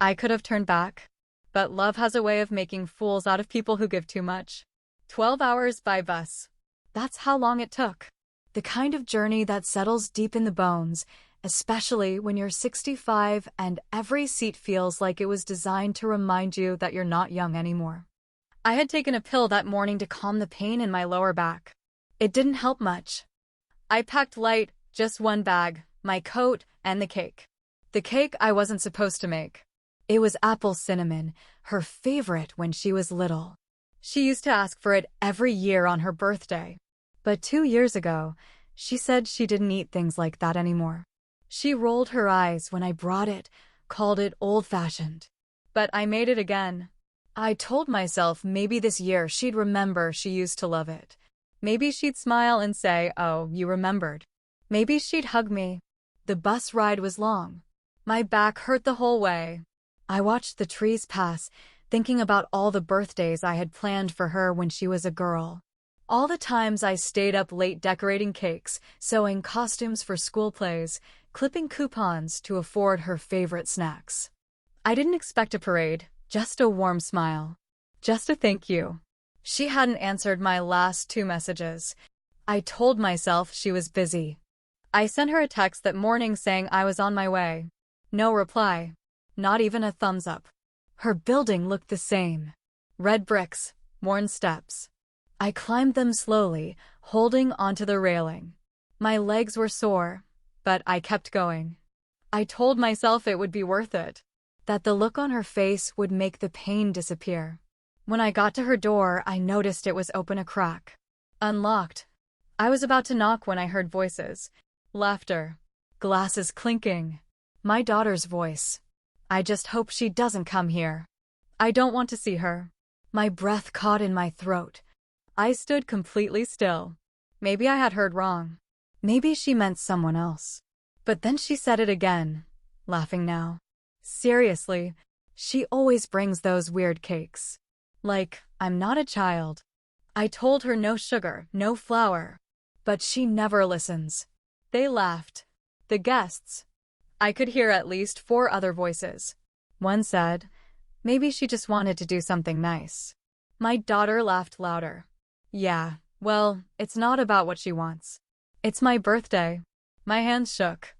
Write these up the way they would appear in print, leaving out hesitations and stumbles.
I could have turned back, but love has a way of making fools out of people who give too much. 12 hours by bus. That's how long it took. The kind of journey that settles deep in the bones, especially when you're 65 and every seat feels like it was designed to remind you that you're not young anymore. I had taken a pill that morning to calm the pain in my lower back. It didn't help much. I packed light, just one bag, my coat, and the cake. The cake I wasn't supposed to make. It was apple cinnamon, her favorite when she was little. She used to ask for it every year on her birthday. But 2 years ago, she said she didn't eat things like that anymore. She rolled her eyes when I brought it, called it old-fashioned. But I made it again. I told myself maybe this year she'd remember she used to love it. Maybe she'd smile and say, "Oh, you remembered." Maybe she'd hug me. The bus ride was long. My back hurt the whole way. I watched the trees pass, thinking about all the birthdays I had planned for her when she was a girl. All the times I stayed up late decorating cakes, sewing costumes for school plays, clipping coupons to afford her favorite snacks. I didn't expect a parade, just a warm smile. Just a thank you. She hadn't answered my last 2 messages. I told myself she was busy. I sent her a text that morning saying I was on my way. No reply. Not even a thumbs up. Her building looked the same. Red bricks, worn steps. I climbed them slowly, holding onto the railing. My legs were sore, but I kept going. I told myself it would be worth it, that the look on her face would make the pain disappear. When I got to her door, I noticed it was open a crack. Unlocked. I was about to knock when I heard voices. Laughter. Glasses clinking. My daughter's voice. I just hope she doesn't come here. I don't want to see her. My breath caught in my throat. I stood completely still. Maybe I had heard wrong. Maybe she meant someone else. But then she said it again, laughing now. Seriously, she always brings those weird cakes. Like, I'm not a child. I told her no sugar, no flour. But she never listens. They laughed. The guests. I could hear at least 4 other voices. One said, maybe she just wanted to do something nice. My daughter laughed louder. Yeah, well, it's not about what she wants. It's my birthday. My hands shook.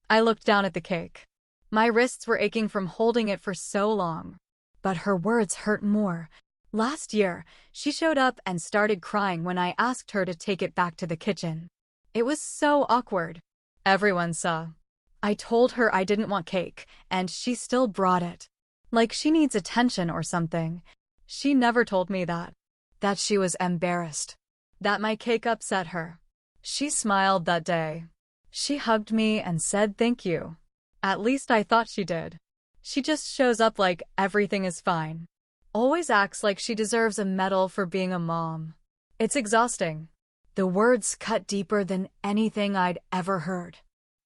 I looked down at the cake. My wrists were aching from holding it for so long. But her words hurt more. Last year, she showed up and started crying when I asked her to take it back to the kitchen. It was so awkward. Everyone saw. I told her I didn't want cake, and she still brought it. Like she needs attention or something. She never told me that. That she was embarrassed. That my cake upset her. She smiled that day. She hugged me and said thank you. At least I thought she did. She just shows up like everything is fine. Always acts like she deserves a medal for being a mom. It's exhausting. The words cut deeper than anything I'd ever heard.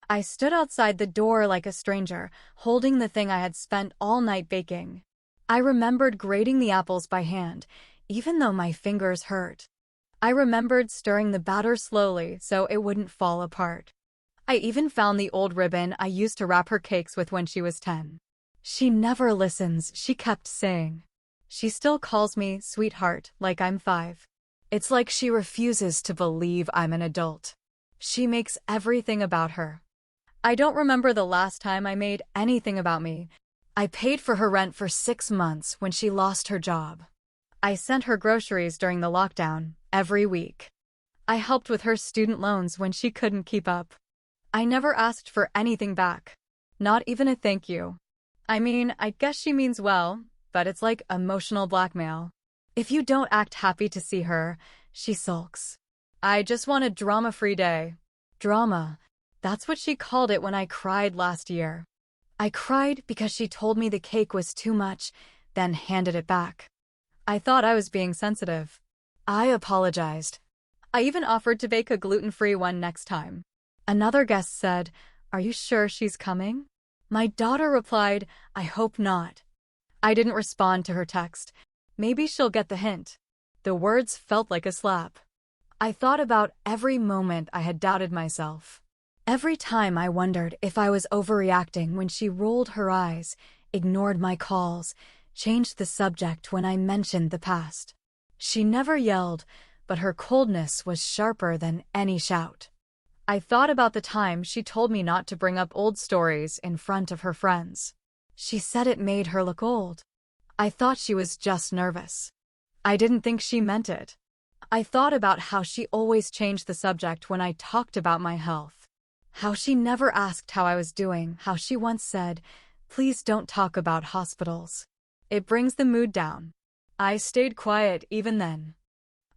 I stood outside the door like a stranger, holding the thing I had spent all night baking. I remembered grating the apples by hand, even though my fingers hurt. I remembered stirring the batter slowly so it wouldn't fall apart. I even found the old ribbon I used to wrap her cakes with when she was 10. She never listens, she kept saying. She still calls me sweetheart like I'm 5. It's like she refuses to believe I'm an adult. She makes everything about her. I don't remember the last time I made anything about me. I paid for her rent for 6 months when she lost her job. I sent her groceries during the lockdown, every week. I helped with her student loans when she couldn't keep up. I never asked for anything back. Not even a thank you. I mean, I guess she means well, but it's like emotional blackmail. If you don't act happy to see her, she sulks. I just want a drama-free day. Drama. That's what she called it when I cried last year. I cried because she told me the cake was too much, then handed it back. I thought I was being sensitive. I apologized. I even offered to bake a gluten-free one next time. Another guest said, "Are you sure she's coming?" My daughter replied, "I hope not." I didn't respond to her text. Maybe she'll get the hint. The words felt like a slap. I thought about every moment I had doubted myself. Every time I wondered if I was overreacting when she rolled her eyes, ignored my calls, changed the subject when I mentioned the past. She never yelled, but her coldness was sharper than any shout. I thought about the time she told me not to bring up old stories in front of her friends. She said it made her look old. I thought she was just nervous. I didn't think she meant it. I thought about how she always changed the subject when I talked about my health. How she never asked how I was doing, how she once said, "Please don't talk about hospitals. It brings the mood down." I stayed quiet even then.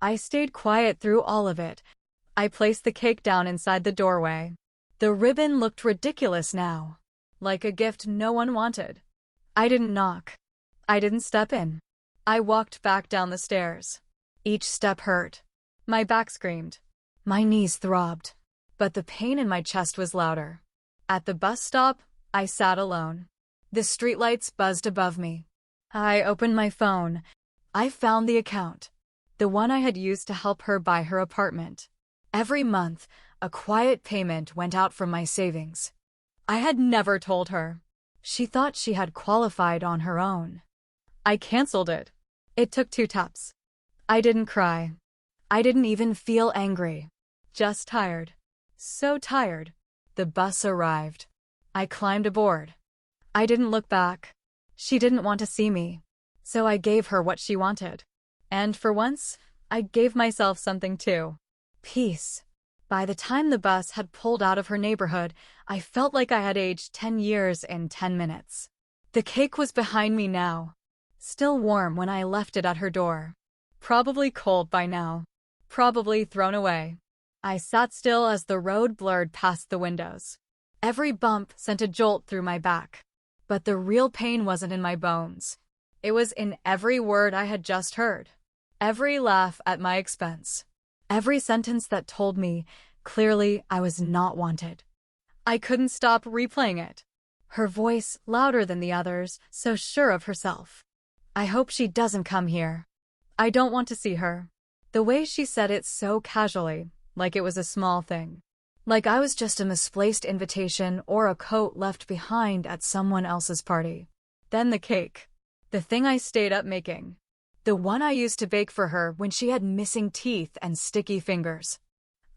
I stayed quiet through all of it. I placed the cake down inside the doorway. The ribbon looked ridiculous now, like a gift no one wanted. I didn't knock. I didn't step in. I walked back down the stairs. Each step hurt. My back screamed. My knees throbbed. But the pain in my chest was louder. At the bus stop, I sat alone. The streetlights buzzed above me. I opened my phone. I found the account. The one I had used to help her buy her apartment. Every month, a quiet payment went out from my savings. I had never told her. She thought she had qualified on her own. I canceled it. It took 2 taps. I didn't cry. I didn't even feel angry. Just tired. So tired. The bus arrived. I climbed aboard. I didn't look back. She didn't want to see me. So I gave her what she wanted. And for once, I gave myself something too. Peace. By the time the bus had pulled out of her neighborhood, I felt like I had aged 10 years in 10 minutes. The cake was behind me now. Still warm when I left it at her door. Probably cold by now. Probably thrown away. I sat still as the road blurred past the windows. Every bump sent a jolt through my back. But the real pain wasn't in my bones. It was in every word I had just heard. Every laugh at my expense. Every sentence that told me, clearly, I was not wanted. I couldn't stop replaying it. Her voice, louder than the others, so sure of herself. I hope she doesn't come here. I don't want to see her. The way she said it so casually, like it was a small thing. Like I was just a misplaced invitation or a coat left behind at someone else's party. Then the cake. The thing I stayed up making. The one I used to bake for her when she had missing teeth and sticky fingers.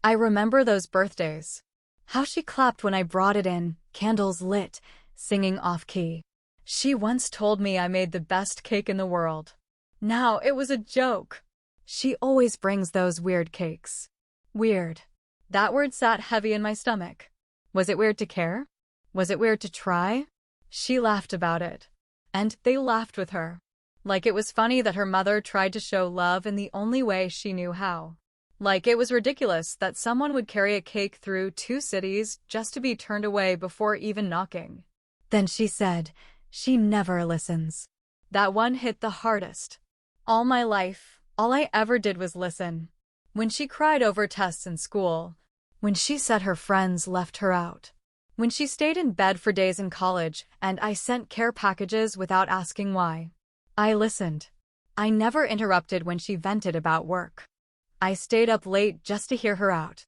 I remember those birthdays. How she clapped when I brought it in, candles lit, singing off-key. She once told me I made the best cake in the world. Now it was a joke. She always brings those weird cakes. Weird. That word sat heavy in my stomach. Was it weird to care? Was it weird to try? She laughed about it. And they laughed with her. Like it was funny that her mother tried to show love in the only way she knew how. Like it was ridiculous that someone would carry a cake through 2 cities just to be turned away before even knocking. Then she said, "She never listens." That one hit the hardest. All my life, all I ever did was listen. When she cried over tests in school. When she said her friends left her out. When she stayed in bed for days in college and I sent care packages without asking why. I listened. I never interrupted when she vented about work. I stayed up late just to hear her out.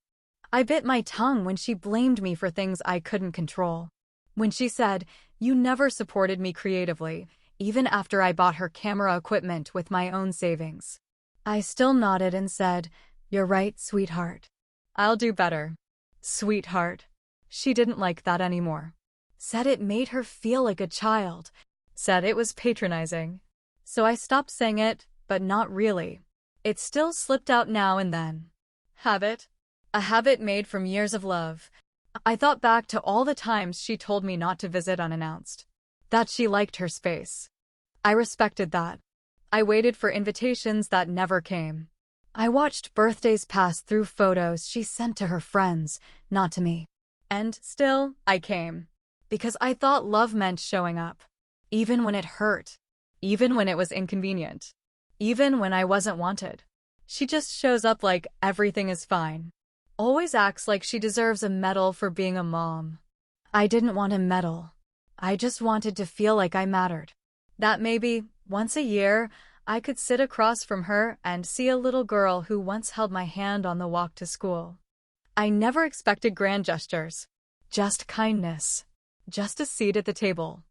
I bit my tongue when she blamed me for things I couldn't control. When she said, "You never supported me creatively," even after I bought her camera equipment with my own savings. I still nodded and said, "You're right, sweetheart. I'll do better." Sweetheart. She didn't like that anymore. Said it made her feel like a child. Said it was patronizing. So I stopped saying it, but not really. It still slipped out now and then. Habit. A habit made from years of love. I thought back to all the times she told me not to visit unannounced. That she liked her space. I respected that. I waited for invitations that never came. I watched birthdays pass through photos she sent to her friends, not to me. And still, I came. Because I thought love meant showing up. Even when it hurt. Even when it was inconvenient. Even when I wasn't wanted. She just shows up like everything is fine. Always acts like she deserves a medal for being a mom. I didn't want a medal. I just wanted to feel like I mattered. That maybe, once a year, I could sit across from her and see a little girl who once held my hand on the walk to school. I never expected grand gestures. Just kindness. Just a seat at the table.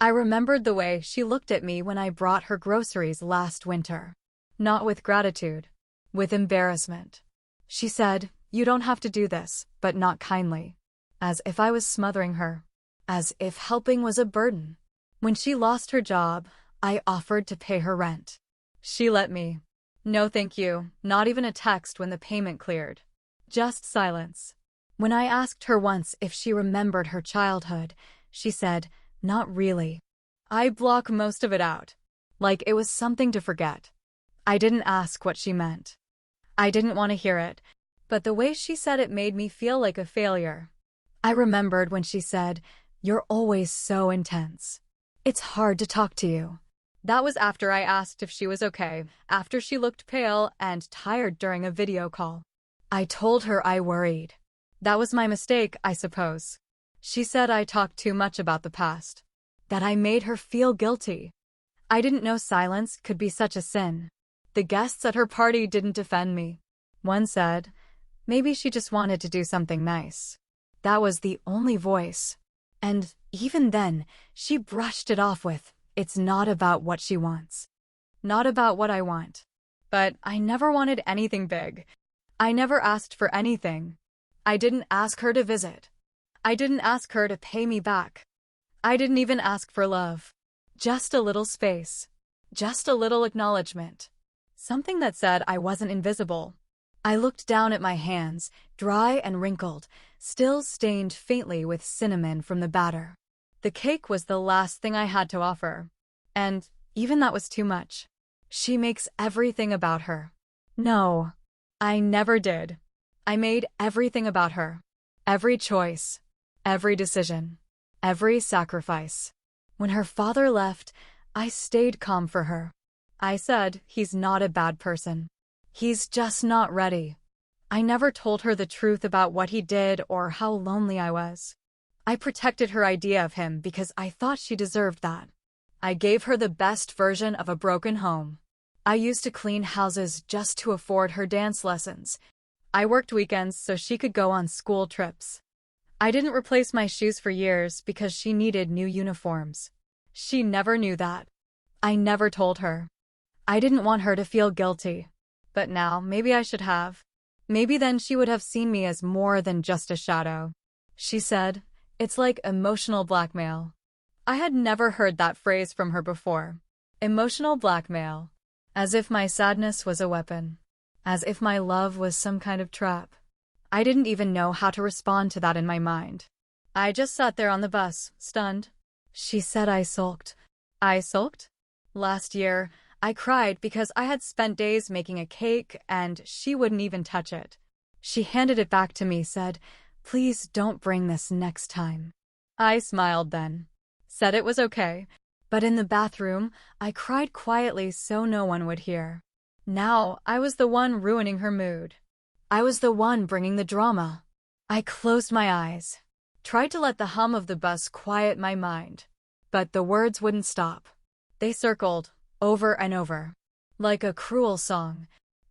I remembered the way she looked at me when I brought her groceries last winter. Not with gratitude, with embarrassment. She said, "You don't have to do this," but not kindly. As if I was smothering her. As if helping was a burden. When she lost her job, I offered to pay her rent. She let me. No thank you, not even a text when the payment cleared. Just silence. When I asked her once if she remembered her childhood, she said, "Not really." I block most of it out. Like it was something to forget. I didn't ask what she meant. I didn't want to hear it, but the way she said it made me feel like a failure. I remembered when she said, "You're always so intense. It's hard to talk to you." That was after I asked if she was okay, after she looked pale and tired during a video call. I told her I worried. That was my mistake, I suppose. She said I talked too much about the past. That I made her feel guilty. I didn't know silence could be such a sin. The guests at her party didn't defend me. One said, maybe she just wanted to do something nice. That was the only voice. And even then, she brushed it off with, "It's not about what she wants. Not about what I want." But I never wanted anything big. I never asked for anything. I didn't ask her to visit. I didn't ask her to pay me back. I didn't even ask for love. Just a little space. Just a little acknowledgement. Something that said I wasn't invisible. I looked down at my hands, dry and wrinkled, still stained faintly with cinnamon from the batter. The cake was the last thing I had to offer. And even that was too much. She makes everything about her. No, I never did. I made everything about her. Every choice. Every decision. Every sacrifice. When her father left, I stayed calm for her. I said, he's not a bad person. He's just not ready. I never told her the truth about what he did or how lonely I was. I protected her idea of him because I thought she deserved that. I gave her the best version of a broken home. I used to clean houses just to afford her dance lessons. I worked weekends so she could go on school trips. I didn't replace my shoes for years because she needed new uniforms. She never knew that. I never told her. I didn't want her to feel guilty. But now, maybe I should have. Maybe then she would have seen me as more than just a shadow. She said, "It's like emotional blackmail." I had never heard that phrase from her before. Emotional blackmail. As if my sadness was a weapon. As if my love was some kind of trap. I didn't even know how to respond to that in my mind. I just sat there on the bus, stunned. She said I sulked. I sulked? Last year, I cried because I had spent days making a cake and she wouldn't even touch it. She handed it back to me, said, "Please don't bring this next time." I smiled then. Said it was okay. But in the bathroom, I cried quietly so no one would hear. Now, I was the one ruining her mood. I was the one bringing the drama. I closed my eyes. Tried to let the hum of the bus quiet my mind. But the words wouldn't stop. They circled. Over and over. Like a cruel song.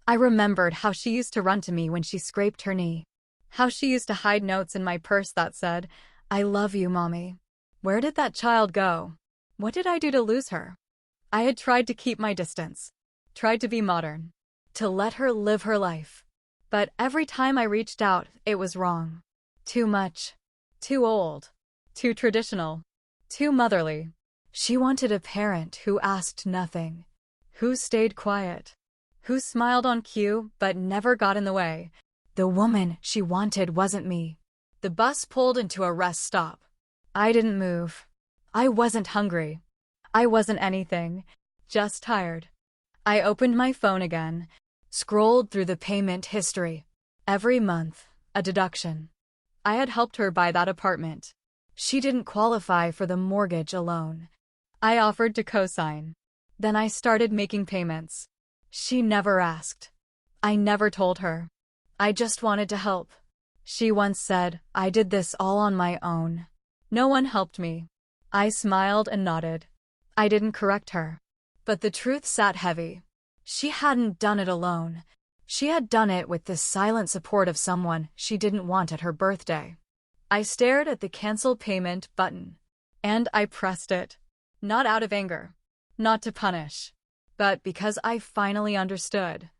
I remembered how she used to run to me when she scraped her knee. How she used to hide notes in my purse that said, "I love you, Mommy." Where did that child go? What did I do to lose her? I had tried to keep my distance. Tried to be modern. To let her live her life. But every time I reached out, it was wrong. Too much. Too old. Too traditional. Too motherly. She wanted a parent who asked nothing, who stayed quiet, who smiled on cue but never got in the way. The woman she wanted wasn't me. The bus pulled into a rest stop. I didn't move. I wasn't hungry. I wasn't anything, just tired. I opened my phone again, scrolled through the payment history. Every month, a deduction. I had helped her buy that apartment. She didn't qualify for the mortgage alone. I offered to co-sign. Then I started making payments. She never asked. I never told her. I just wanted to help. She once said, "I did this all on my own. No one helped me." I smiled and nodded. I didn't correct her. But the truth sat heavy. She hadn't done it alone. She had done it with the silent support of someone she didn't want at her birthday. I stared at the cancel payment button. And I pressed it. Not out of anger. Not to punish. But because I finally understood.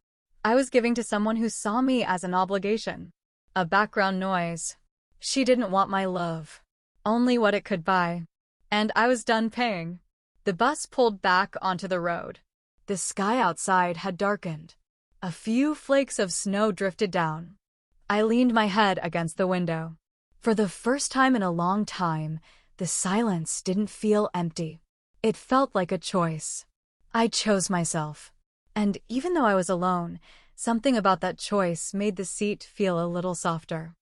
I was giving to someone who saw me as an obligation. A background noise. She didn't want my love. Only what it could buy. And I was done paying. The bus pulled back onto the road. The sky outside had darkened. A few flakes of snow drifted down. I leaned my head against the window. For the first time in a long time, the silence didn't feel empty. It felt like a choice. I chose myself. And even though I was alone, something about that choice made the seat feel a little softer.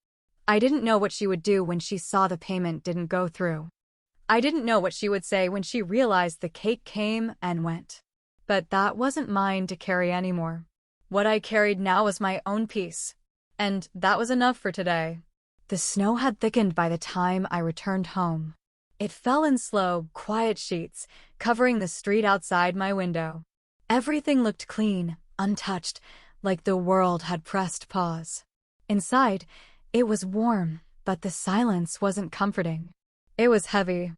I didn't know what she would do when she saw the payment didn't go through. I didn't know what she would say when she realized the cake came and went. But that wasn't mine to carry anymore. What I carried now was my own peace. And that was enough for today. The snow had thickened by the time I returned home. It fell in slow, quiet sheets, covering the street outside my window. Everything looked clean, untouched, like the world had pressed pause. Inside, it was warm, but the silence wasn't comforting. It was heavy.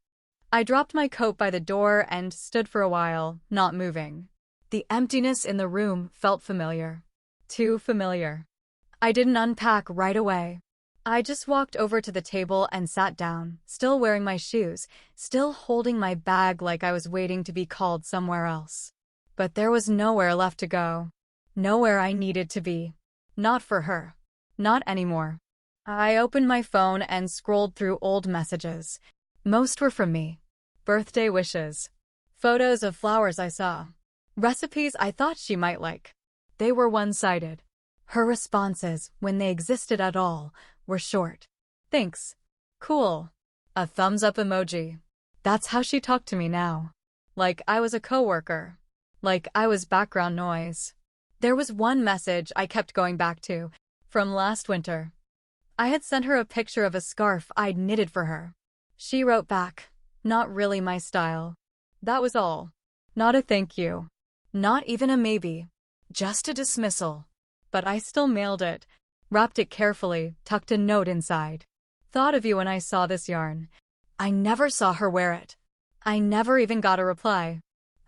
I dropped my coat by the door and stood for a while, not moving. The emptiness in the room felt familiar. Too familiar. I didn't unpack right away. I just walked over to the table and sat down, still wearing my shoes, still holding my bag like I was waiting to be called somewhere else. But there was nowhere left to go. Nowhere I needed to be. Not for her. Not anymore. I opened my phone and scrolled through old messages. Most were from me. Birthday wishes. Photos of flowers I saw. Recipes I thought she might like. They were one-sided. Her responses, when they existed at all, were short. Thanks. Cool. A thumbs-up emoji. That's how she talked to me now. Like I was a coworker. Like I was background noise. There was one message I kept going back to, from last winter. I had sent her a picture of a scarf I'd knitted for her. She wrote back, not really my style. That was all. Not a thank you. Not even a maybe. Just a dismissal. But I still mailed it, wrapped it carefully, tucked a note inside. Thought of you when I saw this yarn. I never saw her wear it. I never even got a reply.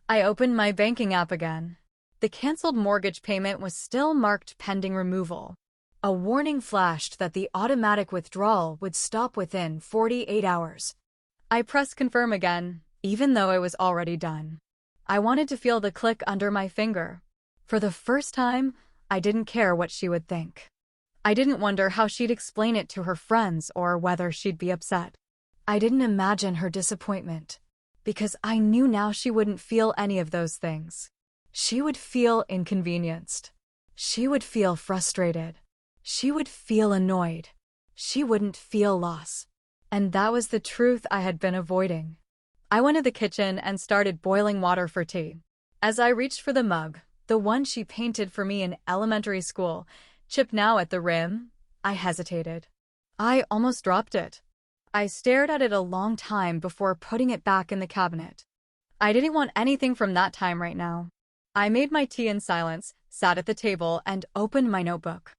I opened my banking app again. The canceled mortgage payment was still marked pending removal. A warning flashed that the automatic withdrawal would stop within 48 hours. I pressed confirm again, even though it was already done. I wanted to feel the click under my finger. For the first time, I didn't care what she would think. I didn't wonder how she'd explain it to her friends or whether she'd be upset. I didn't imagine her disappointment, because I knew now she wouldn't feel any of those things. She would feel inconvenienced. She would feel frustrated. She would feel annoyed. She wouldn't feel loss. And that was the truth I had been avoiding. I went to the kitchen and started boiling water for tea. As I reached for the mug, the one she painted for me in elementary school, chipped now at the rim, I hesitated. I almost dropped it. I stared at it a long time before putting it back in the cabinet. I didn't want anything from that time right now. I made my tea in silence, sat at the table, and opened my notebook.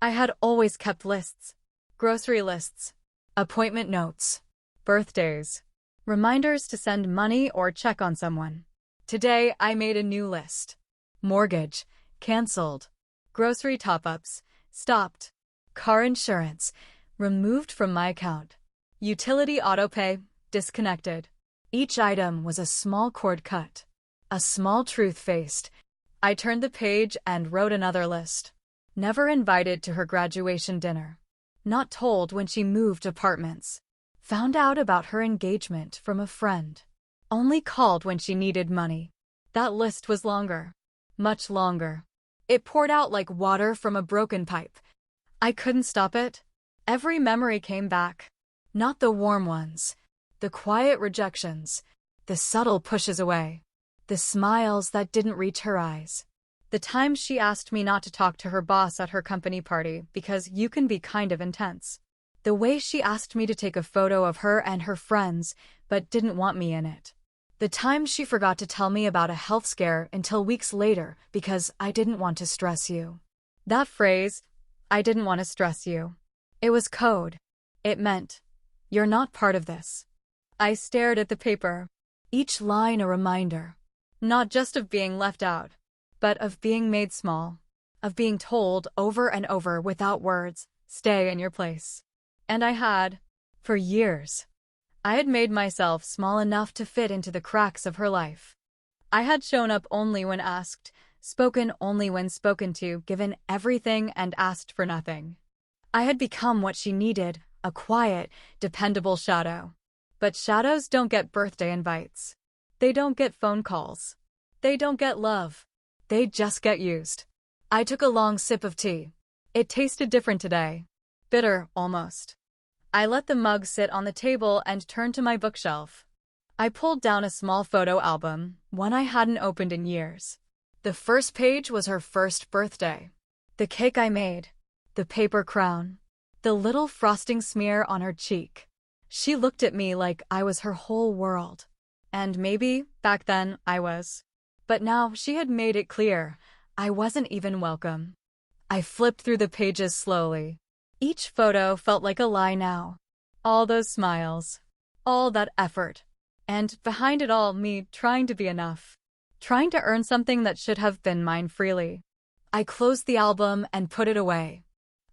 I had always kept lists. Grocery lists. Appointment notes. Birthdays. Reminders to send money or check on someone. Today, I made a new list. Mortgage. Canceled. Grocery top-ups. Stopped. Car insurance. Removed from my account. Utility autopay. Disconnected. Each item was a small cord cut. A small truth faced. I turned the page and wrote another list. Never invited to her graduation dinner. Not told when she moved apartments. Found out about her engagement from a friend. Only called when she needed money. That list was longer. Much longer. It poured out like water from a broken pipe. I couldn't stop it. Every memory came back. Not the warm ones. The quiet rejections. The subtle pushes away. The smiles that didn't reach her eyes. The times she asked me not to talk to her boss at her company party because you can be kind of intense. The way she asked me to take a photo of her and her friends, but didn't want me in it. The time she forgot to tell me about a health scare until weeks later because I didn't want to stress you. That phrase, I didn't want to stress you. It was code. It meant, you're not part of this. I stared at the paper. Each line a reminder, not just of being left out, but of being made small, of being told over and over without words, stay in your place. And I had, for years. I had made myself small enough to fit into the cracks of her life. I had shown up only when asked, spoken only when spoken to, given everything and asked for nothing. I had become what she needed, a quiet, dependable shadow. But shadows don't get birthday invites. They don't get phone calls. They don't get love. They just get used. I took a long sip of tea. It tasted different today. Bitter, almost. I let the mug sit on the table and turned to my bookshelf. I pulled down a small photo album, one I hadn't opened in years. The first page was her first birthday. The cake I made. The paper crown. The little frosting smear on her cheek. She looked at me like I was her whole world. And maybe, back then, I was. But now she had made it clear, I wasn't even welcome. I flipped through the pages slowly. Each photo felt like a lie now. All those smiles. All that effort. And behind it all, me trying to be enough. Trying to earn something that should have been mine freely. I closed the album and put it away.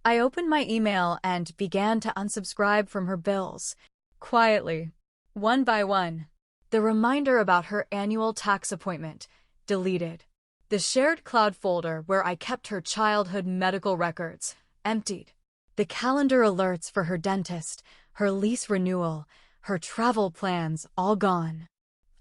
I opened my email and began to unsubscribe from her bills. Quietly. One by one. The reminder about her annual tax appointment. Deleted. The shared cloud folder where I kept her childhood medical records. Emptied. The calendar alerts for her dentist, her lease renewal, her travel plans, all gone.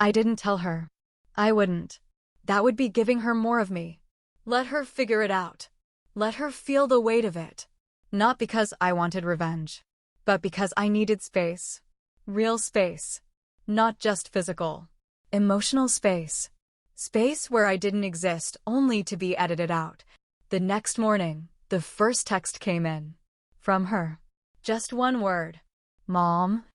I didn't tell her. I wouldn't. That would be giving her more of me. Let her figure it out. Let her feel the weight of it. Not because I wanted revenge, but because I needed space. Real space. Not just physical. Emotional space. Space where I didn't exist only to be edited out. The next morning, the first text came in. From her. Just one word. Mom.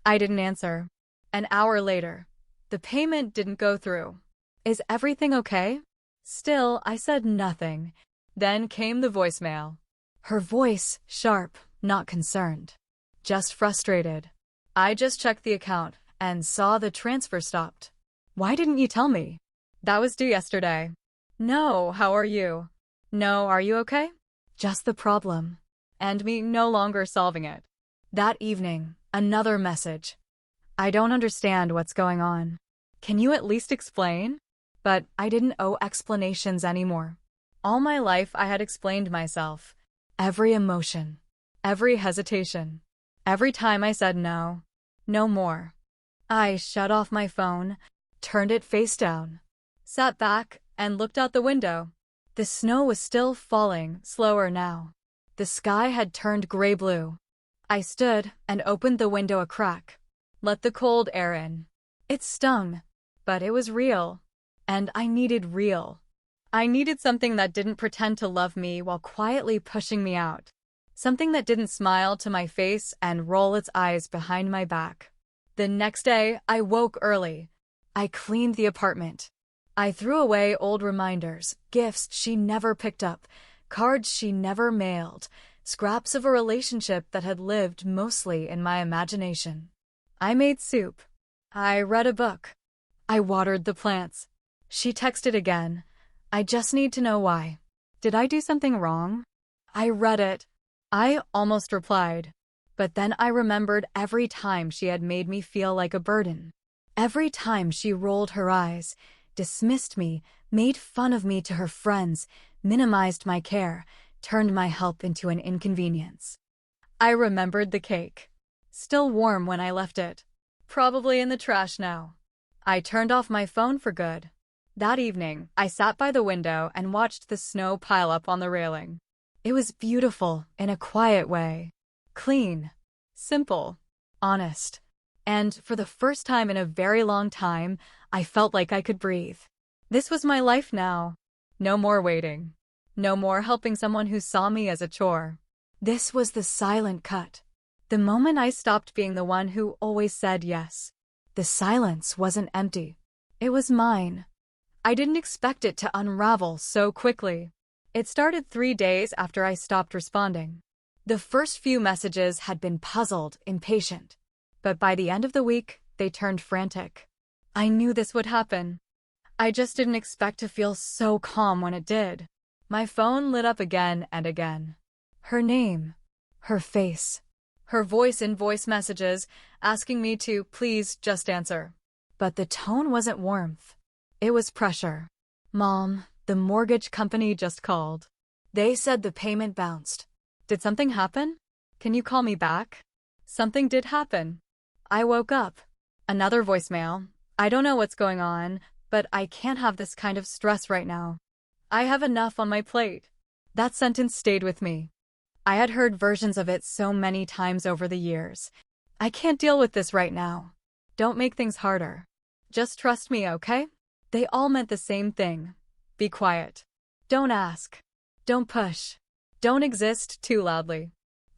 I didn't answer. An hour later. The payment didn't go through. Is everything okay? Still, I said nothing. Then came the voicemail. Her voice, sharp, not concerned. Just frustrated. I just checked the account and saw the transfer stopped. Why didn't you tell me? That was due yesterday. No, how are you? No, are you okay? Just the problem. And me no longer solving it. That evening, another message. I don't understand what's going on. Can you at least explain? But I didn't owe explanations anymore. All my life I had explained myself. Every emotion. Every hesitation. Every time I said no. No more. I shut off my phone, turned it face down, sat back, and looked out the window. The snow was still falling, slower now. The sky had turned gray-blue. I stood and opened the window a crack. Let the cold air in. It stung, but it was real. And I needed real. I needed something that didn't pretend to love me while quietly pushing me out. Something that didn't smile to my face and roll its eyes behind my back. The next day, I woke early. I cleaned the apartment. I threw away old reminders, gifts she never picked up, cards she never mailed, scraps of a relationship that had lived mostly in my imagination. I made soup. I read a book. I watered the plants. She texted again. I just need to know why. Did I do something wrong? I read it. I almost replied. But then I remembered every time she had made me feel like a burden. Every time she rolled her eyes, dismissed me, made fun of me to her friends, minimized my care, turned my help into an inconvenience. I remembered the cake. Still warm when I left it. Probably in the trash now. I turned off my phone for good. That evening, I sat by the window and watched the snow pile up on the railing. It was beautiful in a quiet way. Clean. Simple. Honest. And for the first time in a very long time, I felt like I could breathe. This was my life now. No more waiting. No more helping someone who saw me as a chore. This was the silent cut. The moment I stopped being the one who always said yes. The silence wasn't empty. It was mine. I didn't expect it to unravel so quickly. It started 3 days after I stopped responding. The first few messages had been puzzled, impatient. But by the end of the week, they turned frantic. I knew this would happen. I just didn't expect to feel so calm when it did. My phone lit up again and again. Her name, her face, her voice in voice messages asking me to please just answer. But the tone wasn't warmth. It was pressure. Mom, the mortgage company just called. They said the payment bounced. Did something happen? Can you call me back? Something did happen. I woke up. Another voicemail. I don't know what's going on, but I can't have this kind of stress right now. I have enough on my plate. That sentence stayed with me. I had heard versions of it so many times over the years. I can't deal with this right now. Don't make things harder. Just trust me, okay? They all meant the same thing. Be quiet. Don't ask. Don't push. Don't exist too loudly.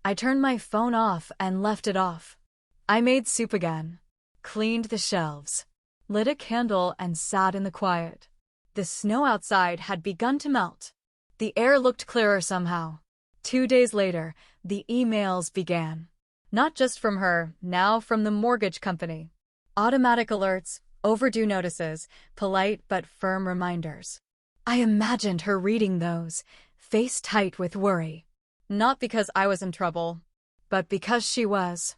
I turned my phone off and left it off. I made soup again. Cleaned the shelves. Lit a candle and sat in the quiet. The snow outside had begun to melt. The air looked clearer somehow. 2 days later, the emails began. Not just from her, now from the mortgage company. Automatic alerts, overdue notices, polite but firm reminders. I imagined her reading those, face tight with worry. Not because I was in trouble, but because she was.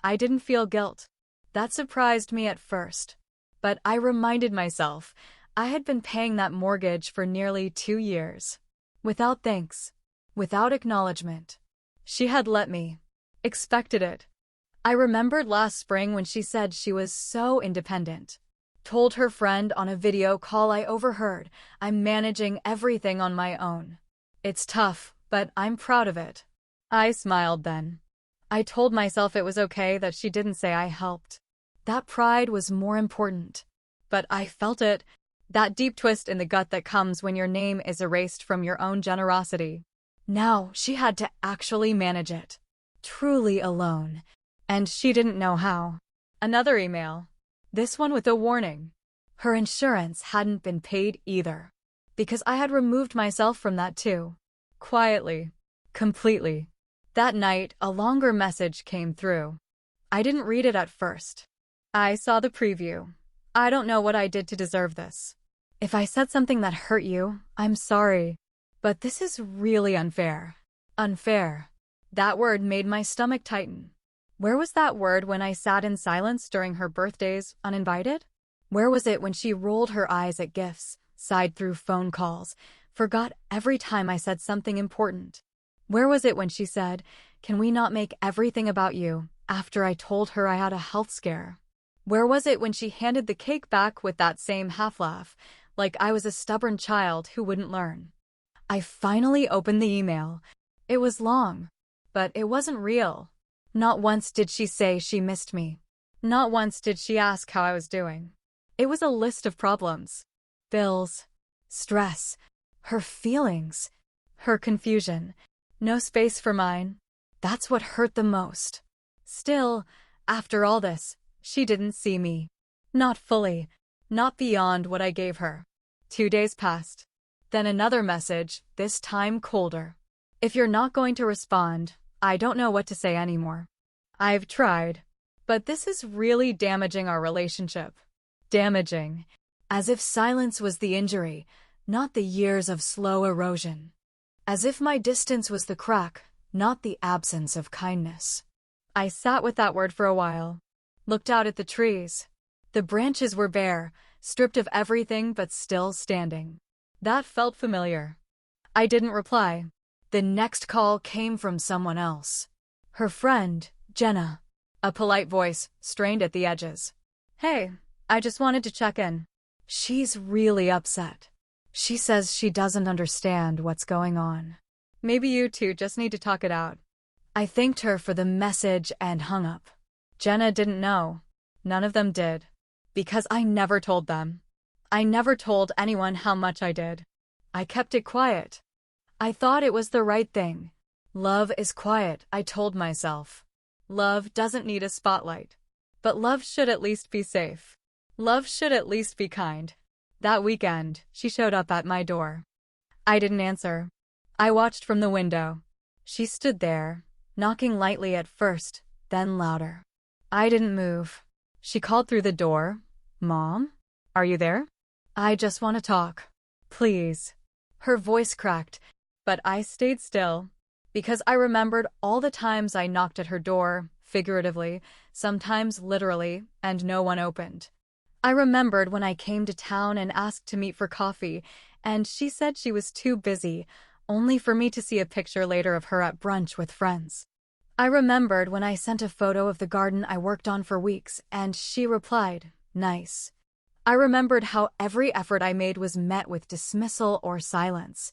I didn't feel guilt. That surprised me at first. But I reminded myself I had been paying that mortgage for nearly 2 years. Without thanks. Without acknowledgement. She had let me. Expected it. I remembered last spring when she said she was so independent. Told her friend on a video call I overheard, I'm managing everything on my own. It's tough, but I'm proud of it. I smiled then. I told myself it was okay that she didn't say I helped. That pride was more important. But I felt it, that deep twist in the gut that comes when your name is erased from your own generosity. Now she had to actually manage it. Truly alone. And she didn't know how. Another email. This one with a warning. Her insurance hadn't been paid either. Because I had removed myself from that too. Quietly. Completely. That night, a longer message came through. I didn't read it at first. I saw the preview. I don't know what I did to deserve this. If I said something that hurt you, I'm sorry. But this is really unfair. Unfair. That word made my stomach tighten. Where was that word when I sat in silence during her birthdays, uninvited? Where was it when she rolled her eyes at gifts, sighed through phone calls, forgot every time I said something important? Where was it when she said, "Can we not make everything about you," after I told her I had a health scare? Where was it when she handed the cake back with that same half-laugh, like I was a stubborn child who wouldn't learn? I finally opened the email. It was long, but it wasn't real. Not once did she say she missed me. Not once did she ask how I was doing. It was a list of problems. Bills, stress, her feelings, her confusion. No space for mine. That's what hurt the most. Still, after all this, she didn't see me. Not fully. Not beyond what I gave her. 2 days passed. Then another message, this time colder. If you're not going to respond, I don't know what to say anymore. I've tried. But this is really damaging our relationship. Damaging. As if silence was the injury, not the years of slow erosion. As if my distance was the crack, not the absence of kindness. I sat with that word for a while. Looked out at the trees. The branches were bare, stripped of everything but still standing. That felt familiar. I didn't reply. The next call came from someone else. Her friend, Jenna. A polite voice, strained at the edges. "Hey, I just wanted to check in." She's really upset. She says she doesn't understand what's going on. Maybe you two just need to talk it out. I thanked her for the message and hung up. Jenna didn't know. None of them did. Because I never told them. I never told anyone how much I did. I kept it quiet. I thought it was the right thing. Love is quiet, I told myself. Love doesn't need a spotlight. But love should at least be safe. Love should at least be kind. That weekend, she showed up at my door. I didn't answer. I watched from the window. She stood there, knocking lightly at first, then louder. I didn't move. She called through the door. Mom? Are you there? I just want to talk. Please. Her voice cracked, but I stayed still, because I remembered all the times I knocked at her door, figuratively, sometimes literally, and no one opened. I remembered when I came to town and asked to meet for coffee, and she said she was too busy, only for me to see a picture later of her at brunch with friends. I remembered when I sent a photo of the garden I worked on for weeks, and she replied, "Nice." I remembered how every effort I made was met with dismissal or silence.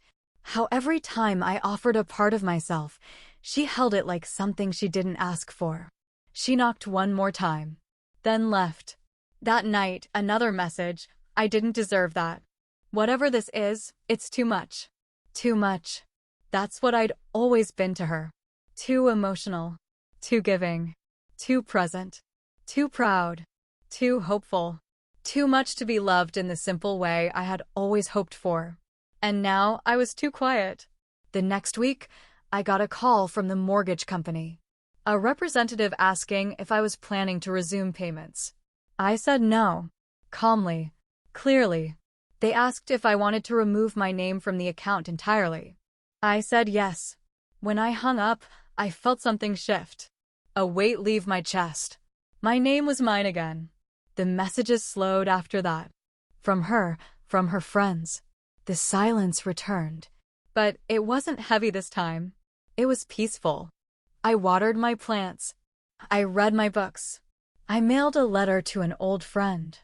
How every time I offered a part of myself, she held it like something she didn't ask for. She knocked one more time, then left. That night, another message: I didn't deserve that. Whatever this is, it's too much. Too much. That's what I'd always been to her. Too emotional. Too giving. Too present. Too proud. Too hopeful. Too much to be loved in the simple way I had always hoped for. And now I was too quiet. The next week, I got a call from the mortgage company. A representative asking if I was planning to resume payments. I said no. Calmly. Clearly. They asked if I wanted to remove my name from the account entirely. I said yes. When I hung up, I felt something shift. A weight leave my chest. My name was mine again. The messages slowed after that. From her friends. The silence returned. But it wasn't heavy this time. It was peaceful. I watered my plants. I read my books. I mailed a letter to an old friend.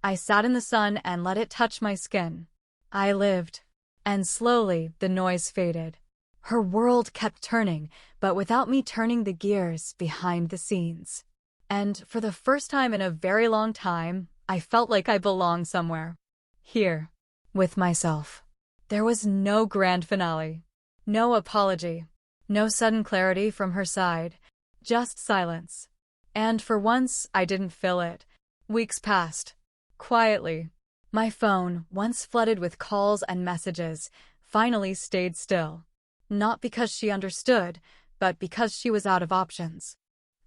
I sat in the sun and let it touch my skin. I lived. And slowly, the noise faded. Her world kept turning, but without me turning the gears behind the scenes. And for the first time in a very long time, I felt like I belonged somewhere. Here. With myself. There was no grand finale. No apology. No sudden clarity from her side. Just silence. And for once, I didn't fill it. Weeks passed. Quietly. My phone, once flooded with calls and messages, finally stayed still. Not because she understood, but because she was out of options.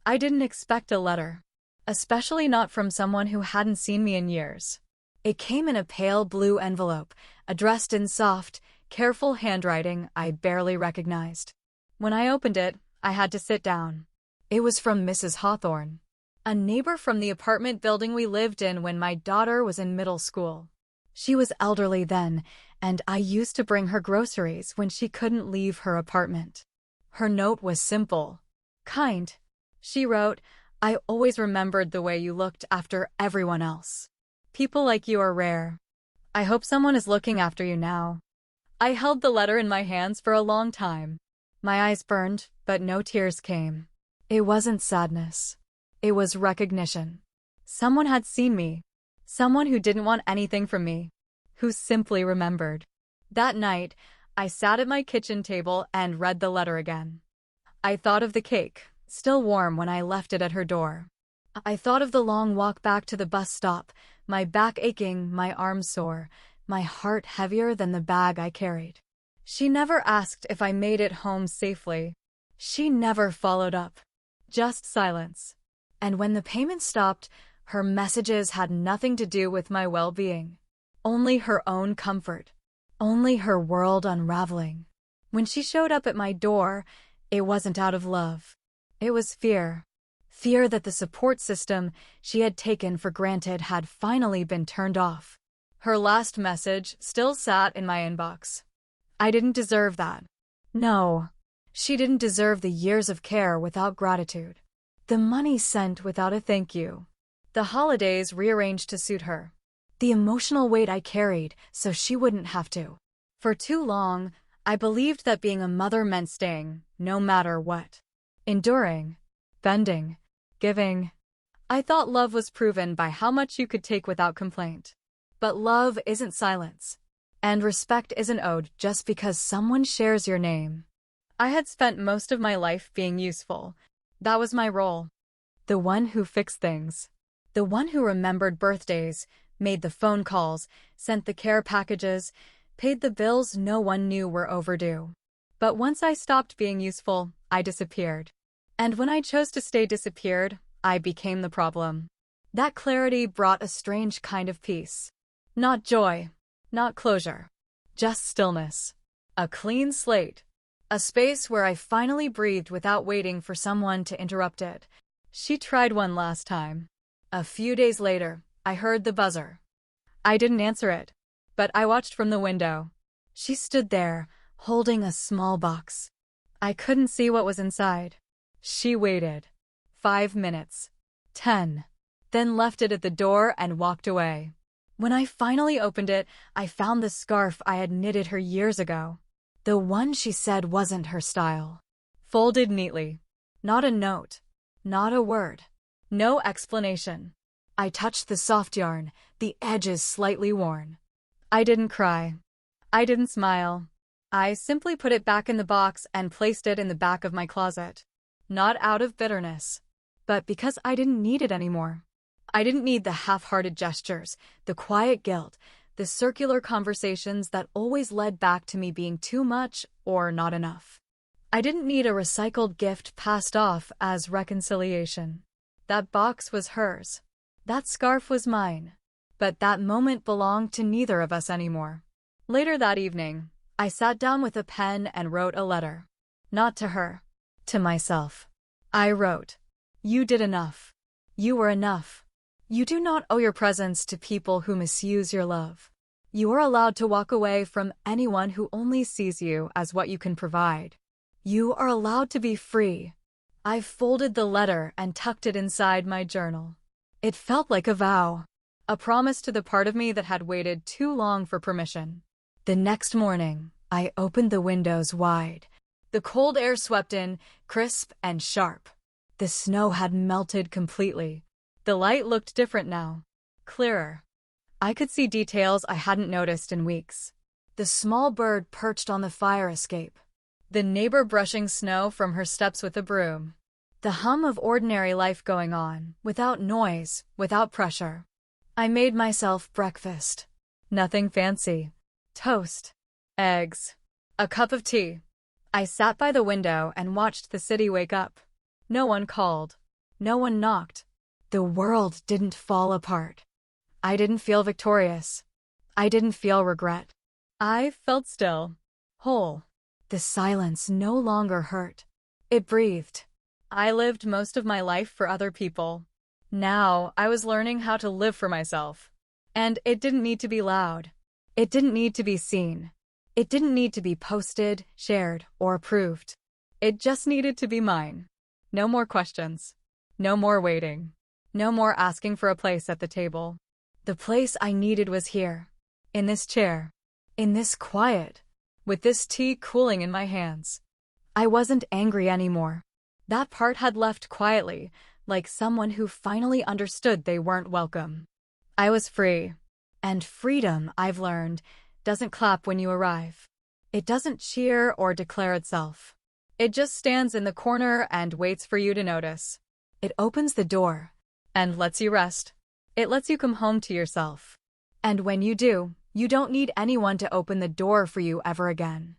I didn't expect a letter. Especially not from someone who hadn't seen me in years. It came in a pale blue envelope, addressed in soft, careful handwriting I barely recognized. When I opened it, I had to sit down. It was from Mrs. Hawthorne, a neighbor from the apartment building we lived in when my daughter was in middle school. She was elderly then, and I used to bring her groceries when she couldn't leave her apartment. Her note was simple. Kind. She wrote, "I always remembered the way you looked after everyone else. People like you are rare. I hope someone is looking after you now." I held the letter in my hands for a long time. My eyes burned, but no tears came. It wasn't sadness. It was recognition. Someone had seen me. Someone who didn't want anything from me. Who simply remembered. That night, I sat at my kitchen table and read the letter again. I thought of the cake, still warm when I left it at her door. I thought of the long walk back to the bus stop, my back aching, my arms sore, my heart heavier than the bag I carried. She never asked if I made it home safely. She never followed up. Just silence. And when the payment stopped, her messages had nothing to do with my well-being. Only her own comfort. Only her world unraveling. When she showed up at my door, it wasn't out of love. It was fear. Fear that the support system she had taken for granted had finally been turned off. Her last message still sat in my inbox. I didn't deserve that. No. She didn't deserve the years of care without gratitude. The money sent without a thank you. The holidays rearranged to suit her. The emotional weight I carried so she wouldn't have to. For too long, I believed that being a mother meant staying, no matter what. Enduring. Bending. Giving. I thought love was proven by how much you could take without complaint. But love isn't silence. And respect isn't owed just because someone shares your name. I had spent most of my life being useful. That was my role. The one who fixed things. The one who remembered birthdays, made the phone calls, sent the care packages, paid the bills no one knew were overdue. But once I stopped being useful, I disappeared. And when I chose to stay disappeared, I became the problem. That clarity brought a strange kind of peace. Not joy, not closure, just stillness. A clean slate. A space where I finally breathed without waiting for someone to interrupt it. She tried one last time. A few days later, I heard the buzzer. I didn't answer it, but I watched from the window. She stood there, holding a small box. I couldn't see what was inside. She waited. 5 minutes. 10. Then left it at the door and walked away. When I finally opened it, I found the scarf I had knitted her years ago. The one she said wasn't her style. Folded neatly. Not a note. Not a word. No explanation. I touched the soft yarn, the edges slightly worn. I didn't cry. I didn't smile. I simply put it back in the box and placed it in the back of my closet. Not out of bitterness, but because I didn't need it anymore. I didn't need the half-hearted gestures, the quiet guilt, the circular conversations that always led back to me being too much or not enough. I didn't need a recycled gift passed off as reconciliation. That box was hers. That scarf was mine. But that moment belonged to neither of us anymore. Later that evening, I sat down with a pen and wrote a letter. Not to her. To myself. I wrote, "You did enough. You were enough. You do not owe your presence to people who misuse your love. You are allowed to walk away from anyone who only sees you as what you can provide. You are allowed to be free." I folded the letter and tucked it inside my journal. It felt like a vow, a promise to the part of me that had waited too long for permission. The next morning, I opened the windows wide. The cold air swept in, crisp and sharp. The snow had melted completely. The light looked different now, clearer. I could see details I hadn't noticed in weeks. The small bird perched on the fire escape. The neighbor brushing snow from her steps with a broom. The hum of ordinary life going on, without noise, without pressure. I made myself breakfast. Nothing fancy. Toast. Eggs. A cup of tea. I sat by the window and watched the city wake up. No one called. No one knocked. The world didn't fall apart. I didn't feel victorious. I didn't feel regret. I felt still. Whole. The silence no longer hurt. It breathed. I lived most of my life for other people. Now I was learning how to live for myself. And it didn't need to be loud. It didn't need to be seen. It didn't need to be posted, shared, or approved. It just needed to be mine. No more questions. No more waiting. No more asking for a place at the table. The place I needed was here. In this chair. In this quiet. With this tea cooling in my hands. I wasn't angry anymore. That part had left quietly, like someone who finally understood they weren't welcome. I was free. And freedom, I've learned, doesn't clap when you arrive. It doesn't cheer or declare itself. It just stands in the corner and waits for you to notice. It opens the door and lets you rest. It lets you come home to yourself. And when you do, you don't need anyone to open the door for you ever again.